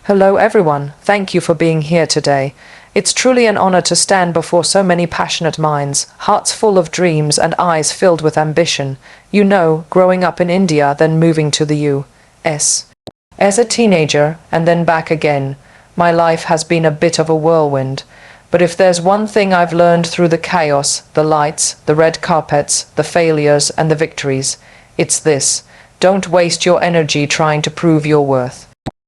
Hello everyone, thank you for being here today. It's truly an honor to stand before so many passionate minds, hearts full of dreams and eyes filled with ambition. You know, growing up in India, then moving to the US. As a teenager, and then back again, my life has been a bit of a whirlwind. But if there's one thing I've learned through the chaos, the lights, the red carpets, the failures and the victories, it's this: don't waste your energy trying to prove your worth.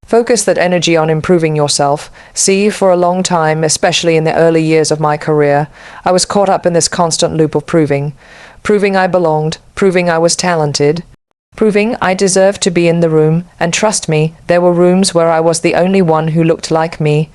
Focus that energy on improving yourself. See, for a long time, especially in the early years of my career, I was caught up in this constant loop of proving. Proving I belonged, proving I was talented, proving I deserved to be in the room, and trust me, there were rooms where I was the only one who looked like me.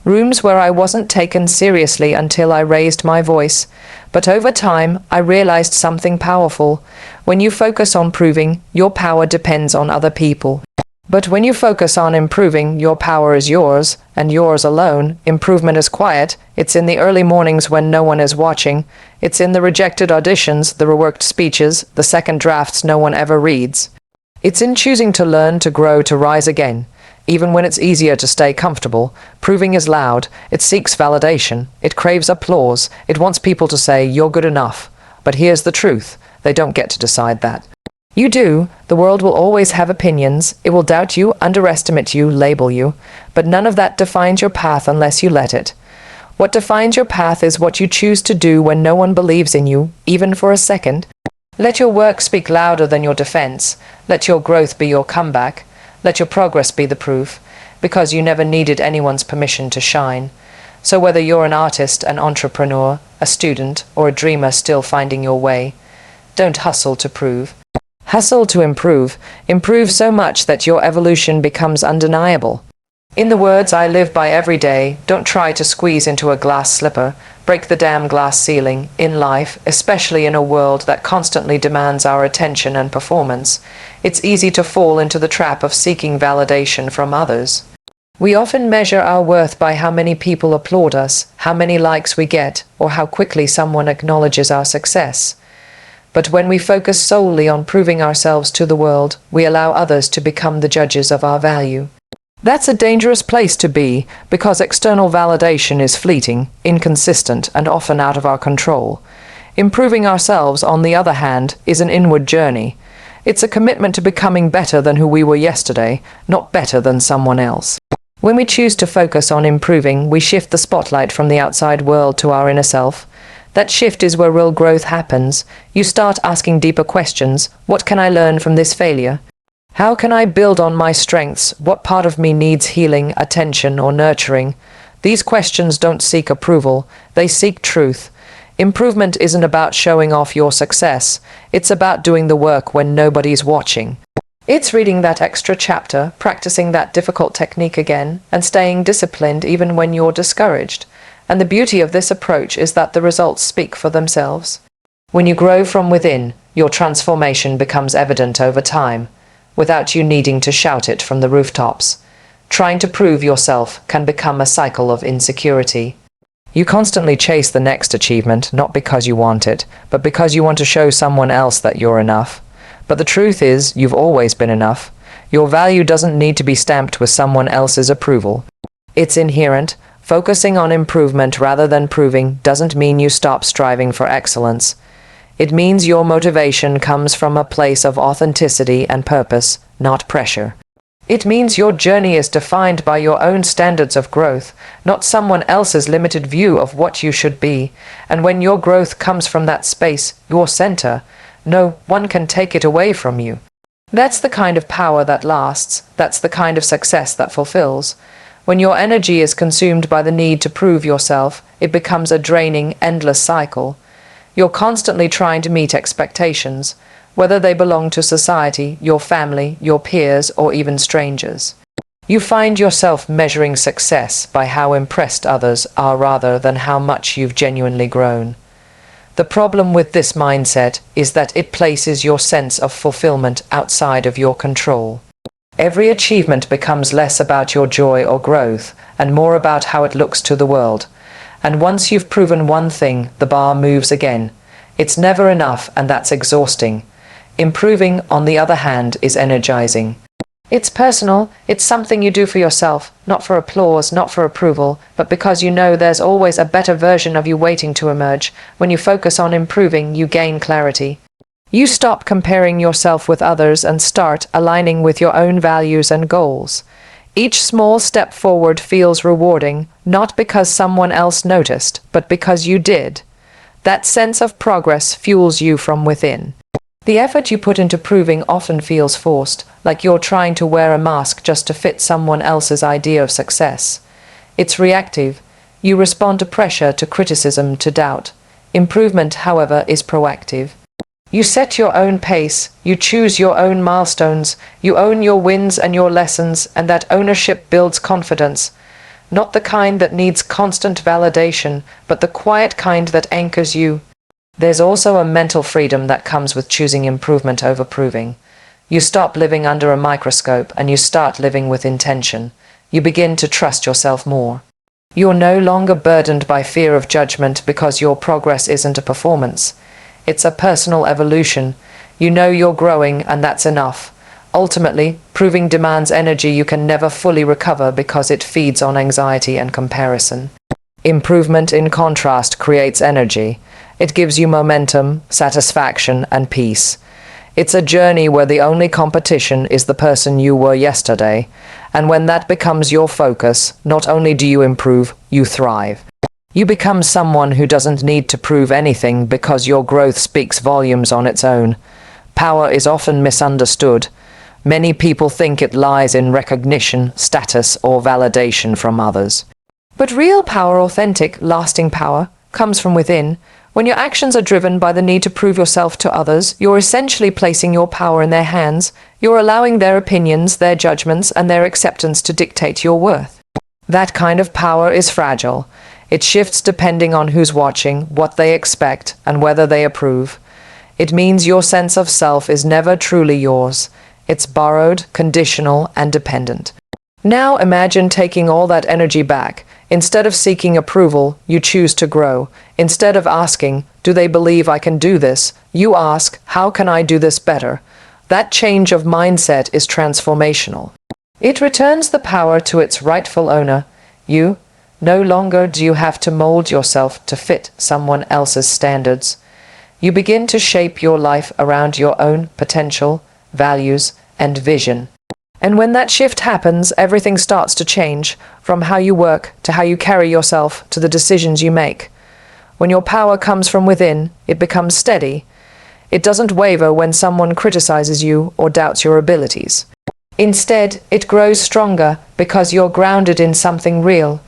Rooms where I wasn't taken seriously until I raised my voice. But over time, I realized something powerful. When you focus on proving, your power depends on other people. But when you focus on improving, your power is yours, and yours alone. Improvement is quiet. It's in the early mornings when no one is watching. It's in the rejected auditions, the reworked speeches, the second drafts no one ever reads. It's in choosing to learn, to grow, to rise again. Even when it's easier to stay comfortable, proving is loud. It seeks validation. It craves applause. It wants people to say, "You're good enough." But here's the truth: they don't get to decide that. You do. The world will always have opinions. It will doubt you, underestimate you, label you. But none of that defines your path unless you let it. What defines your path is what you choose to do when no one believes in you, even for a second. Let your work speak louder than your defense. Let your growth be your comeback. Let your progress be the proof, because you never needed anyone's permission to shine. So whether you're an artist, an entrepreneur, a student, or a dreamer still finding your way, don't hustle to prove. Hustle to improve. Improve so much that your evolution becomes undeniable. In the words I live by every day, don't try to squeeze into a glass slipper. Break the damn glass ceiling. In life, especially in a world that constantly demands our attention and performance, it's easy to fall into the trap of seeking validation from others. We often measure our worth by how many people applaud us, how many likes we get, or how quickly someone acknowledges our success. But when we focus solely on proving ourselves to the world, we allow others to become the judges of our value. That's a dangerous place to be, because external validation is fleeting, inconsistent, and often out of our control. Improving ourselves, on the other hand, is an inward journey. It's a commitment to becoming better than who we were yesterday, not better than someone else. When we choose to focus on improving, we shift the spotlight from the outside world to our inner self. That shift is where real growth happens. You start asking deeper questions. What can I learn from this failure? How can I build on my strengths? What part of me needs healing, attention, or nurturing? These questions don't seek approval. They seek truth. Improvement isn't about showing off your success. It's about doing the work when nobody's watching. It's reading that extra chapter, practicing that difficult technique again, and staying disciplined even when you're discouraged. And the beauty of this approach is that the results speak for themselves. When you grow from within, your transformation becomes evident over time, without you needing to shout it from the rooftops. Trying to prove yourself can become a cycle of insecurity. You constantly chase the next achievement, not because you want it, but because you want to show someone else that you're enough. But the truth is, you've always been enough. Your value doesn't need to be stamped with someone else's approval. It's inherent. Focusing on improvement rather than proving doesn't mean you stop striving for excellence. It means your motivation comes from a place of authenticity and purpose, not pressure. It means your journey is defined by your own standards of growth, not someone else's limited view of what you should be. And when your growth comes from that space, your center, no one can take it away from you. That's the kind of power that lasts. That's the kind of success that fulfills. When your energy is consumed by the need to prove yourself, it becomes a draining, endless cycle. You're constantly trying to meet expectations, whether they belong to society, your family, your peers, or even strangers. You find yourself measuring success by how impressed others are rather than how much you've genuinely grown. The problem with this mindset is that it places your sense of fulfillment outside of your control. Every achievement becomes less about your joy or growth, and more about how it looks to the world. And once you've proven one thing, the bar moves again. It's never enough, and that's exhausting. Improving, on the other hand, is energizing. It's personal, it's something you do for yourself, not for applause, not for approval, but because you know there's always a better version of you waiting to emerge. When you focus on improving, you gain clarity. You stop comparing yourself with others and start aligning with your own values and goals. Each small step forward feels rewarding, not because someone else noticed, but because you did. That sense of progress fuels you from within. The effort you put into proving often feels forced, like you're trying to wear a mask just to fit someone else's idea of success. It's reactive. You respond to pressure, to criticism, to doubt. Improvement, however, is proactive. You set your own pace, you choose your own milestones, you own your wins and your lessons, and that ownership builds confidence. Not the kind that needs constant validation, but the quiet kind that anchors you. There's also a mental freedom that comes with choosing improvement over proving. You stop living under a microscope and you start living with intention. You begin to trust yourself more. You're no longer burdened by fear of judgment because your progress isn't a performance. It's a personal evolution. You know you're growing, and that's enough. Ultimately, proving demands energy you can never fully recover because it feeds on anxiety and comparison. Improvement, in contrast, creates energy. It gives you momentum, satisfaction, and peace. It's a journey where the only competition is the person you were yesterday, and when that becomes your focus, not only do you improve, you thrive. You become someone who doesn't need to prove anything because your growth speaks volumes on its own. Power is often misunderstood. Many people think it lies in recognition, status, or validation from others. But real power, authentic, lasting power, comes from within. When your actions are driven by the need to prove yourself to others, you're essentially placing your power in their hands. You're allowing their opinions, their judgments, and their acceptance to dictate your worth. That kind of power is fragile. It shifts depending on who's watching, what they expect, and whether they approve. It means your sense of self is never truly yours. It's borrowed, conditional, and dependent. Now imagine taking all that energy back. Instead of seeking approval, you choose to grow. Instead of asking, do they believe I can do this? You ask, how can I do this better? That change of mindset is transformational. It returns the power to its rightful owner, you. No longer do you have to mold yourself to fit someone else's standards. You begin to shape your life around your own potential, values, and vision. And when that shift happens, everything starts to change, from how you work to how you carry yourself to the decisions you make. When your power comes from within, it becomes steady. It doesn't waver when someone criticizes you or doubts your abilities. Instead, it grows stronger because you're grounded in something real,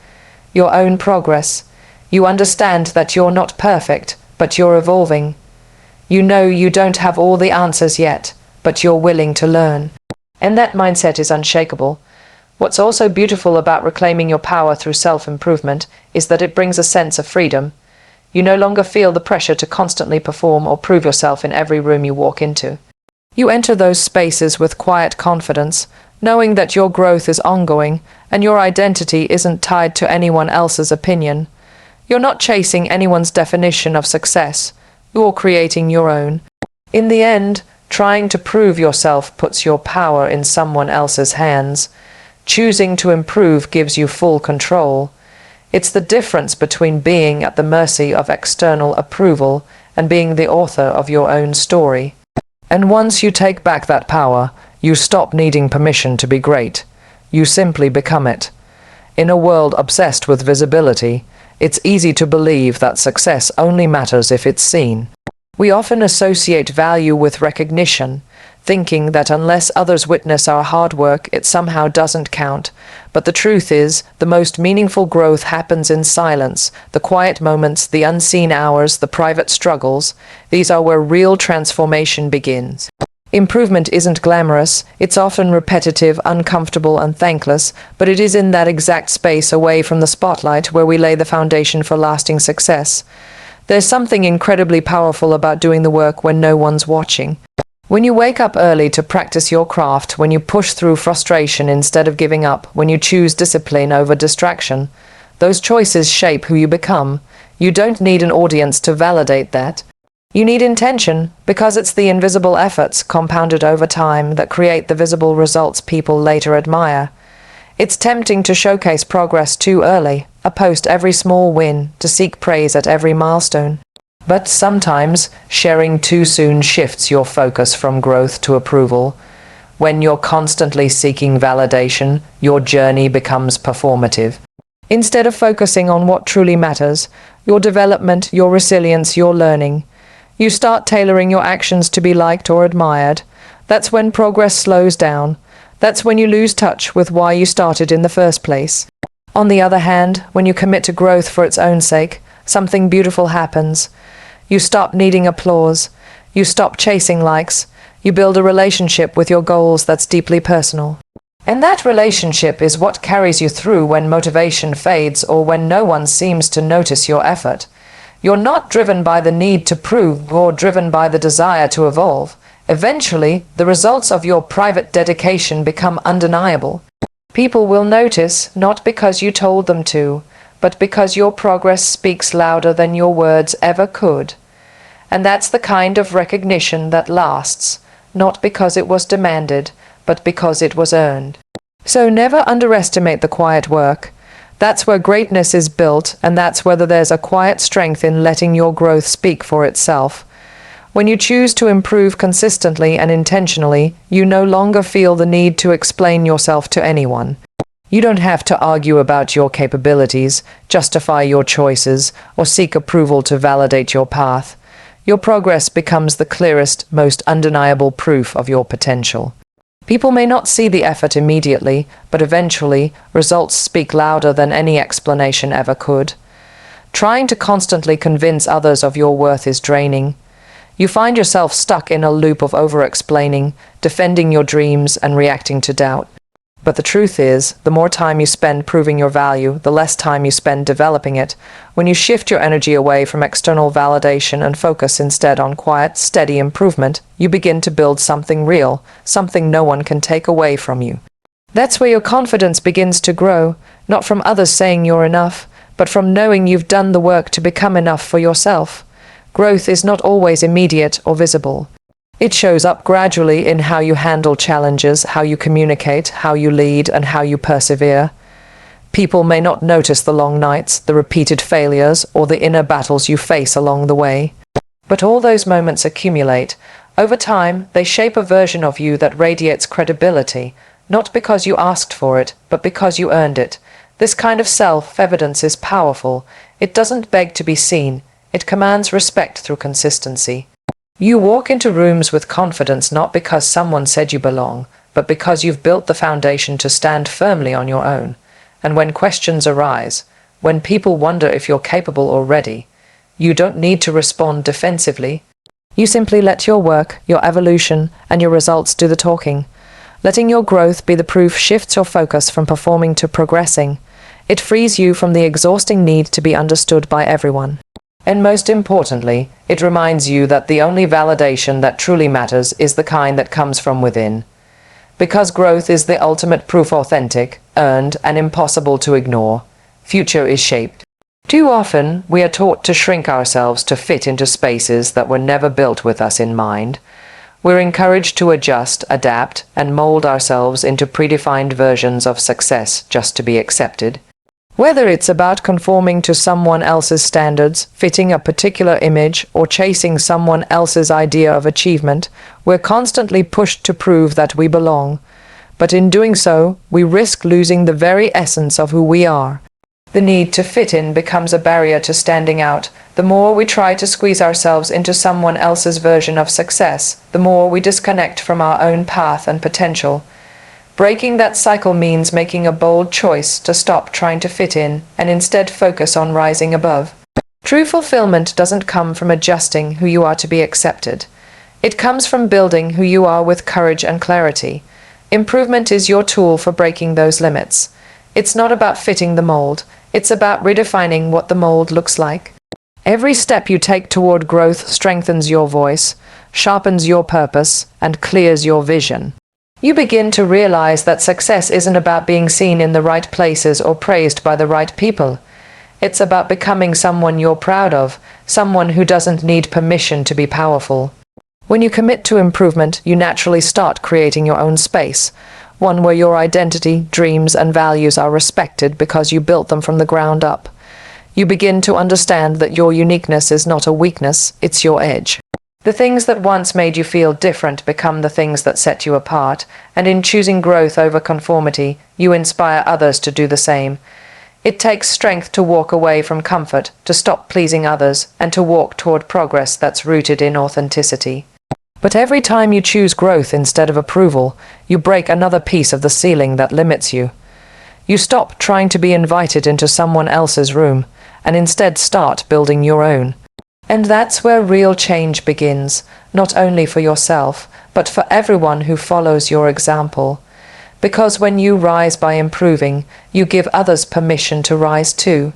your own progress. You understand that you're not perfect, but you're evolving. You know you don't have all the answers yet, but you're willing to learn. And that mindset is unshakable. What's also beautiful about reclaiming your power through self-improvement is that it brings a sense of freedom. You no longer feel the pressure to constantly perform or prove yourself in every room you walk into. You enter those spaces with quiet confidence, knowing that your growth is ongoing and your identity isn't tied to anyone else's opinion. You're not chasing anyone's definition of success. You're creating your own. In the end, trying to prove yourself puts your power in someone else's hands. Choosing to improve gives you full control. It's the difference between being at the mercy of external approval and being the author of your own story. And once you take back that power, you stop needing permission to be great. You simply become it. In a world obsessed with visibility, it's easy to believe that success only matters if it's seen. We often associate value with recognition, thinking that unless others witness our hard work, it somehow doesn't count. But the truth is, the most meaningful growth happens in silence, the quiet moments, the unseen hours, the private struggles. These are where real transformation begins. Improvement isn't glamorous, it's often repetitive, uncomfortable, and thankless, but it is in that exact space away from the spotlight where we lay the foundation for lasting success. There's something incredibly powerful about doing the work when no one's watching. When you wake up early to practice your craft, when you push through frustration instead of giving up, when you choose discipline over distraction, those choices shape who you become. You don't need an audience to validate that. You need intention because it's the invisible efforts compounded over time that create the visible results people later admire. It's tempting to showcase progress too early, to post every small win, to seek praise at every milestone. But sometimes, sharing too soon shifts your focus from growth to approval. When you're constantly seeking validation, your journey becomes performative. Instead of focusing on what truly matters, your development, your resilience, your learning, you start tailoring your actions to be liked or admired. That's when progress slows down. That's when you lose touch with why you started in the first place. On the other hand, when you commit to growth for its own sake, something beautiful happens. You stop needing applause. You stop chasing likes. You build a relationship with your goals that's deeply personal. And that relationship is what carries you through when motivation fades or when no one seems to notice your effort. You're not driven by the need to prove or driven by the desire to evolve. Eventually, the results of your private dedication become undeniable. People will notice not because you told them to, but because your progress speaks louder than your words ever could. And that's the kind of recognition that lasts, not because it was demanded, but because it was earned. So never underestimate the quiet work. That's where greatness is built, and that's whether there's a quiet strength in letting your growth speak for itself. When you choose to improve consistently and intentionally, you no longer feel the need to explain yourself to anyone. You don't have to argue about your capabilities, justify your choices, or seek approval to validate your path. Your progress becomes the clearest, most undeniable proof of your potential. People may not see the effort immediately, but eventually, results speak louder than any explanation ever could. Trying to constantly convince others of your worth is draining. You find yourself stuck in a loop of over-explaining, defending your dreams, and reacting to doubt. But the truth is, the more time you spend proving your value, the less time you spend developing it. When you shift your energy away from external validation and focus instead on quiet, steady improvement, you begin to build something real, something no one can take away from you. That's where your confidence begins to grow, not from others saying you're enough, but from knowing you've done the work to become enough for yourself. Growth is not always immediate or visible. It shows up gradually in how you handle challenges, how you communicate, how you lead, and how you persevere. People may not notice the long nights, the repeated failures, or the inner battles you face along the way. But all those moments accumulate. Over time, they shape a version of you that radiates credibility, not because you asked for it, but because you earned it. This kind of self-evidence is powerful. It doesn't beg to be seen. It commands respect through consistency. You walk into rooms with confidence not because someone said you belong, but because you've built the foundation to stand firmly on your own. And when questions arise, when people wonder if you're capable or ready, you don't need to respond defensively. You simply let your work, your evolution, and your results do the talking. Letting your growth be the proof shifts your focus from performing to progressing. It frees you from the exhausting need to be understood by everyone. And most importantly, it reminds you that the only validation that truly matters is the kind that comes from within. Because growth is the ultimate proof, authentic, earned, and impossible to ignore, future is shaped. Too often, we are taught to shrink ourselves to fit into spaces that were never built with us in mind. We're encouraged to adjust, adapt, and mold ourselves into predefined versions of success just to be accepted. Whether it's about conforming to someone else's standards, fitting a particular image, or chasing someone else's idea of achievement, we're constantly pushed to prove that we belong. But in doing so, we risk losing the very essence of who we are. The need to fit in becomes a barrier to standing out. The more we try to squeeze ourselves into someone else's version of success, the more we disconnect from our own path and potential. Breaking that cycle means making a bold choice to stop trying to fit in and instead focus on rising above. True fulfillment doesn't come from adjusting who you are to be accepted. It comes from building who you are with courage and clarity. Improvement is your tool for breaking those limits. It's not about fitting the mold. It's about redefining what the mold looks like. Every step you take toward growth strengthens your voice, sharpens your purpose, and clears your vision. You begin to realize that success isn't about being seen in the right places or praised by the right people. It's about becoming someone you're proud of, someone who doesn't need permission to be powerful. When you commit to improvement, you naturally start creating your own space, one where your identity, dreams, and values are respected because you built them from the ground up. You begin to understand that your uniqueness is not a weakness, it's your edge. The things that once made you feel different become the things that set you apart, and in choosing growth over conformity, you inspire others to do the same. It takes strength to walk away from comfort, to stop pleasing others, and to walk toward progress that's rooted in authenticity. But every time you choose growth instead of approval, you break another piece of the ceiling that limits you. You stop trying to be invited into someone else's room, and instead start building your own. And that's where real change begins, not only for yourself, but for everyone who follows your example. Because when you rise by improving, you give others permission to rise too.